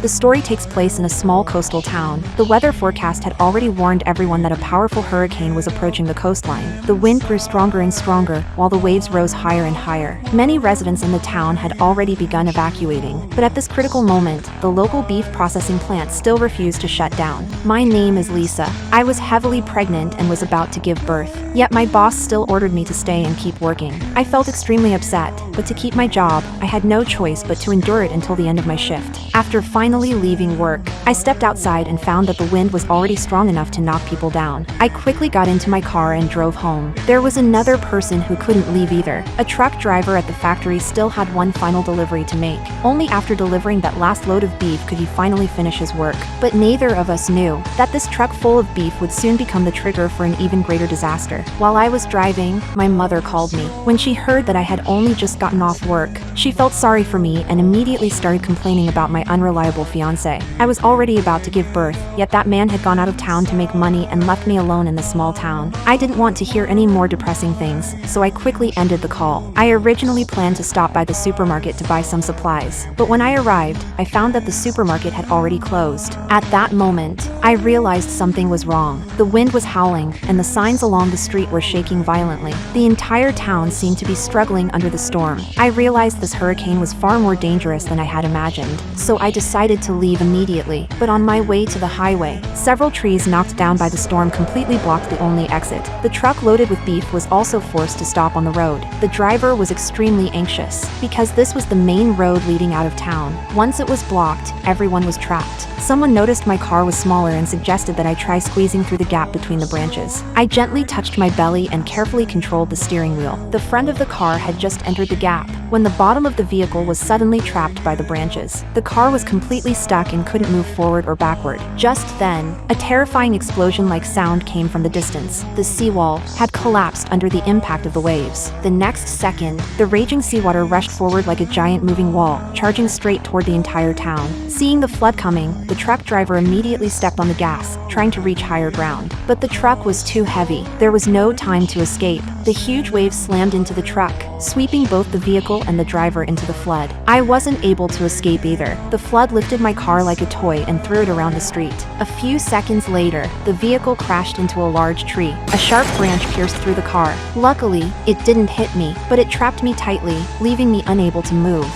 The story takes place in a small coastal town. The weather forecast had already warned everyone that a powerful hurricane was approaching the coastline. The wind grew stronger and stronger, while the waves rose higher and higher. Many residents in the town had already begun evacuating, but at this critical moment, the local beef processing plant still refused to shut down. My name is Lisa. I was heavily pregnant and was about to give birth. Yet my boss still ordered me to stay and keep working. I felt extremely upset, but to keep my job, I had no choice but to endure it until the end of my shift. After finally leaving work, I stepped outside and found that the wind was already strong enough to knock people down. I quickly got into my car and drove home. There was another person who couldn't leave either. A truck driver at the factory still had one final delivery to make. Only after delivering that last load of beef could he finally finish his work. But neither of us knew that this truck full of beef would soon become the trigger for an even greater disaster. While I was driving, my mother called me. When she heard that I had only just gotten off work, she felt sorry for me and immediately started complaining about my unreliable fiancé. I was already about to give birth, yet that man had gone out of town to make money and left me alone in the small town. I didn't want to hear any more depressing things, so I quickly ended the call. I originally planned to stop by the supermarket to buy some supplies, but when I arrived, I found that the supermarket had already closed. At that moment, I realized something was wrong. The wind was howling, and the signs along the street were shaking violently. The entire town seemed to be struggling under the storm. I realized this hurricane was far more dangerous than I had imagined, so I decided to leave immediately. But on my way to the highway, several trees knocked down by the storm completely blocked the only exit. The truck loaded with beef was also forced to stop on the road. The driver was extremely anxious, because this was the main road leading out of town. Once it was blocked, everyone was trapped. Someone noticed my car was smaller and suggested that I try squeezing through the gap between the branches. I gently touched my belly and carefully controlled the steering wheel. The front of the car had just entered the gap, when the bottom of the vehicle was suddenly trapped by the branches. The car was completely stuck and couldn't move forward or backward. Just then, a terrifying explosion-like sound came from the distance. The seawall had collapsed under the impact of the waves. The next second, the raging seawater rushed forward like a giant moving wall, charging straight toward the entire town. Seeing the flood coming, the truck driver immediately stepped on the gas, trying to reach higher ground. But the truck was too heavy. There was no time to escape. The huge waves slammed into the truck, sweeping both the vehicle and the driver into the flood. I wasn't able to escape either. The flood lifted my car like a toy and threw it around the street. A few seconds later, the vehicle crashed into a large tree. A sharp branch pierced through the car. Luckily, it didn't hit me, but it trapped me tightly, leaving me unable to move.